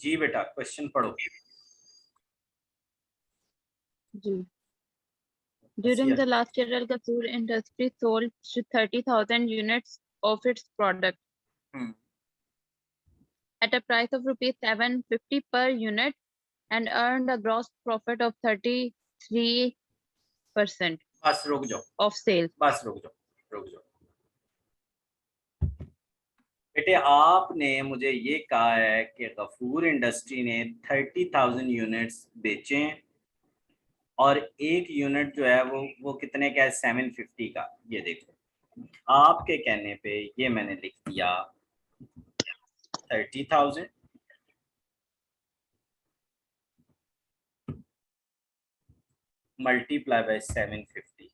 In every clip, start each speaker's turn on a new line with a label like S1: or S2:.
S1: जी बेटा क्वेश्चन पढ़ो
S2: जी। During the last year, Al Ghazal Industries sold 30,000 units of its product at a price of rupees 750 per unit and earned a gross profit of 33%
S1: बस रुक जाओ
S2: of sales.
S1: बस रुक जाओ बेटे, आपने मुझे ये कहा है कि गफूर इंडस्ट्री ने 30,000 यूनिट्स बेचे हैं और एक यूनिट जो है वो कितने का है? 750 का। ये देखो, आपके कहने पे ये मैंने लिख दिया 30,000 मल्टीप्लाई बाय 750।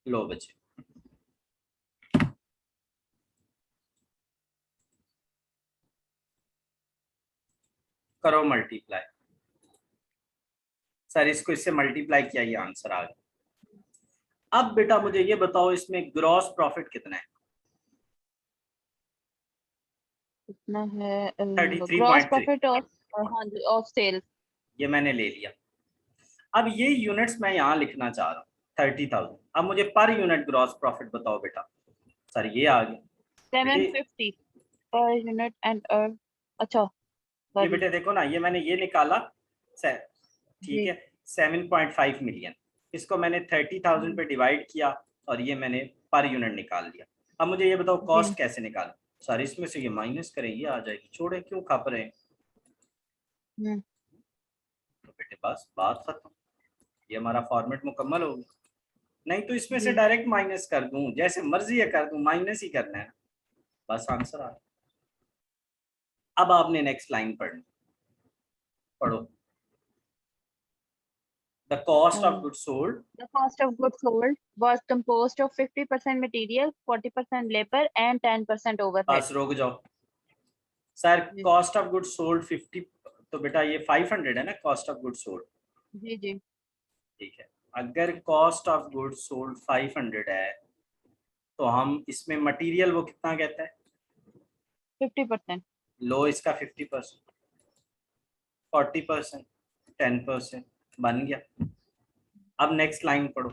S1: लो बच्चे, करो मल्टीप्लाई। सर इसको इससे मल्टीप्लाई किया, ये आंसर आ गया। अब बेटा मुझे ये बताओ, इसमें ग्रॉस प्रॉफिट कितना है?
S2: कितना है? ग्रॉस
S1: 33.3।
S2: Profit of sale.
S1: ये मैंने ले लिया। अब ये यूनिट्स मैं यहाँ लिखना चाह रहा हूँ 30,000। अब मुझे पर यूनिट ग्रॉस प्रॉफिट बताओ बेटा। सर ये आ गया
S2: 750 per unit and अच्छा
S1: ये
S2: सॉरी
S1: बेटे देखो ना, ये मैंने ये निकाला ठीक
S2: जी।
S1: है 7.5 मिलियन। इसको मैंने 30,000 पे डिवाइड किया और ये मैंने पर यूनिट निकाल लिया। अब मुझे ये बताओ
S2: जी।
S1: कॉस्ट कैसे निकालूं? सर इसमें से ये माइनस करें, ये आ जाएगी। छोड़े, क्यों खप रहे हैं? तो बेटे बस बात खत्म, ये हमारा फॉर्मेट मुकम्मल हो गया। नहीं तो इसमें से
S2: जी।
S1: डायरेक्ट माइनस कर दूं, जैसे मर्जी है कर दूं, माइनस ही करना है। बस आंसर आ गया। अब आपने नेक्स्ट लाइन पढ़नी, पढ़ो। The cost of goods sold.
S2: The cost of goods sold was composed of 50% material, 40% labor, and 10% overhead.
S1: बस रुक जाओ सर,
S2: जी
S1: कॉस्ट ऑफ गुड्स सोल्ड 50, तो बेटा ये 500 है ना कॉस्ट ऑफ गुड्स सोल्ड।
S2: जी जी।
S1: ठीक है, अगर कॉस्ट ऑफ गुड्स सोल्ड 500 है तो हम इसमें मटेरियल वो कितना कहता है?
S2: 50%।
S1: लो इसका 50%, 40%, 10% बन गया। अब नेक्स्ट लाइन पढ़ो।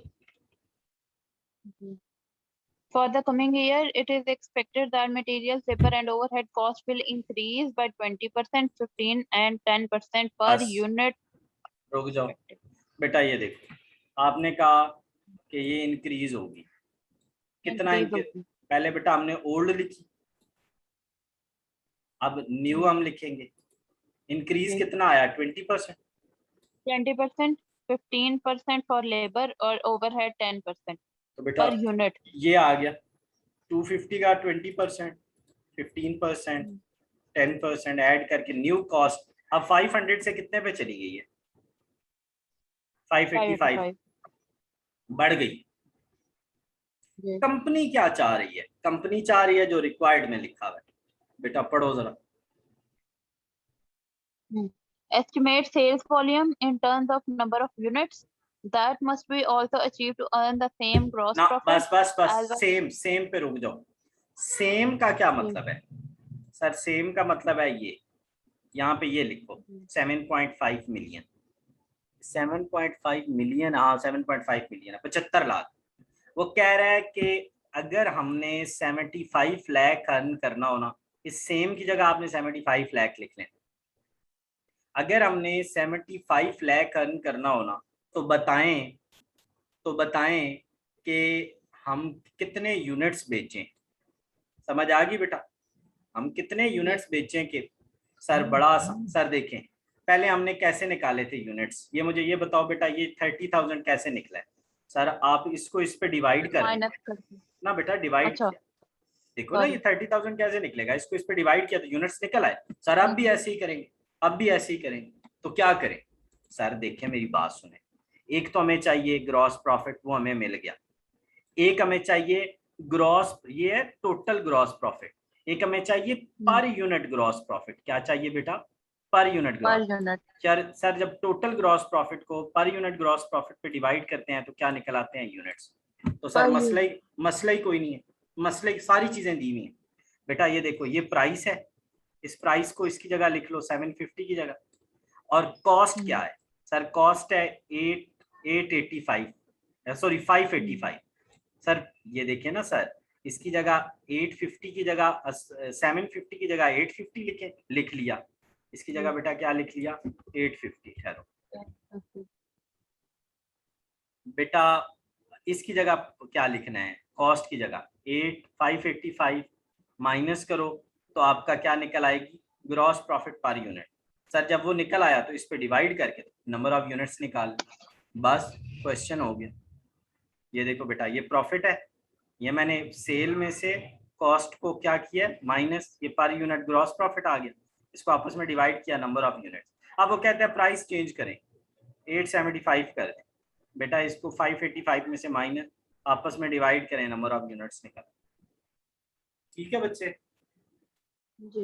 S2: For the coming year, it is expected that materials, labor, and overhead costs will increase by 20%, 15, and 10% per
S1: बस
S2: unit
S1: रुक जाओ
S2: respectively.
S1: बेटा, ये देखो, आपने कहा कि ये इंक्रीज होगी। कितना
S2: Increase
S1: इंक्रीज?
S2: होगी।
S1: पहले बेटा हमने ओल्ड लिखी, अब न्यू हम लिखेंगे। इंक्रीज
S2: जी।
S1: कितना आया? 20%।
S2: 20%, 15% for labor और overhead 10%
S1: तो बेटा
S2: per unit.
S1: ये आ गया 250 का 20%, 15%, 10% ऐड करके न्यू कॉस्ट। अब 500 से कितने पे चली गई है? 585
S2: 585।
S1: बढ़ गई।
S2: जी।
S1: कंपनी क्या चाह रही है? कंपनी चाह रही है जो रिक्वायर्ड में लिखा हुआ है। बेटा पढ़ो जरा।
S2: Estimate sales volume in terms of number of units that must be also achieved to earn the same gross
S1: ना
S2: profit
S1: बस बस बस,
S2: as the
S1: सेम सेम पे रुक जाओ। सेम का क्या
S2: जी।
S1: मतलब है? सर सेम का मतलब है ये, यहाँ पे ये लिखो 7.5 मिलियन। 7.5 मिलियन, हाँ 7.5 मिलियन है, 75 लाख। वो कह रहा है कि अगर हमने 75 लाख अर्न करना हो ना, इस सेम की जगह आपने 75 लाख लिख लें। अगर हमने 75 लाख अर्न करना हो ना, तो बताएं, तो बताएं कि हम कितने यूनिट्स बेचें। समझ आ गई बेटा? हम कितने
S2: जी।
S1: यूनिट्स बेचें कि सर बड़ा आसान। सर देखें, पहले हमने कैसे निकाले थे यूनिट्स, ये मुझे ये बताओ बेटा, ये 30,000 कैसे निकला है? सर आप इसको इस पे डिवाइड कर रहे
S2: माइनस करके।
S1: ना बेटा, डिवाइड
S2: अच्छा
S1: किया। देखो ना ये
S2: सॉरी।
S1: 30,000 कैसे निकलेगा, इसको इस पे डिवाइड किया तो यूनिट्स निकल आए। सर अब भी ऐसे ही करेंगे, अब भी ऐसे ही करेंगे, तो क्या करें? सर देखें मेरी बात सुने, एक तो हमें चाहिए ग्रॉस प्रॉफिट, वो हमें मिल गया। एक हमें चाहिए ग्रॉस, ये है टोटल ग्रॉस प्रॉफिट। एक हमें चाहिए पर यूनिट ग्रॉस प्रॉफिट। क्या चाहिए बेटा? पर यूनिट
S2: पर
S1: ग्रॉस।
S2: यूनिट।
S1: सर जब टोटल ग्रॉस प्रॉफिट को पर यूनिट ग्रॉस प्रॉफिट पे डिवाइड करते हैं तो क्या निकल आते हैं? यूनिट्स। तो सर
S2: पर
S1: मसला ही कोई नहीं है, मसले की सारी चीजें दी हुई हैं। बेटा ये देखो, ये प्राइस है, इस प्राइस को इसकी जगह लिख लो 750 की जगह। और कॉस्ट क्या है सर? कॉस्ट है 885, सॉरी 585। सर ये देखिए ना सर, इसकी जगह 850 की जगह 750 की जगह 850 लिख लिया। इसकी जगह बेटा क्या लिख लिया? 850। ठहरो बेटा, इसकी जगह क्या लिखना है? कॉस्ट की जगह 585 माइनस करो तो आपका क्या निकल आएगी? Gross profit per unit. Sir जब वो निकल आया तो इस पे डिवाइड करके नंबर ऑफ यूनिट्स निकाल, बस क्वेश्चन हो गया। ये देखो बेटा, ये प्रॉफिट है, ये मैंने सेल में से कॉस्ट को क्या किया माइनस, ये पर यूनिट ग्रॉस प्रॉफिट आ गया, इसको आपस में डिवाइड किया नंबर ऑफ यूनिट्स। अब वो कहते हैं प्राइस चेंज करें, 875 कर दें बेटा, इसको 585 में से माइनस, आपस में डिवाइड करें, नंबर ऑफ यूनिट्स निकल। ठीक है बच्चे
S2: जी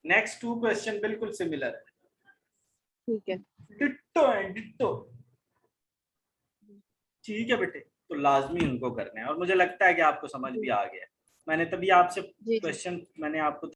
S1: नेक्स्ट 2 क्वेश्चन बिल्कुल सिमिलर है,
S2: ठीक है।
S1: डिट्टो है डिट्टो। ठीक है बेटे, तो लाजमी उनको करना है और मुझे लगता है कि आपको समझ भी आ गया। मैंने तभी आपसे
S2: जी जी
S1: क्वेश्चन मैंने आपको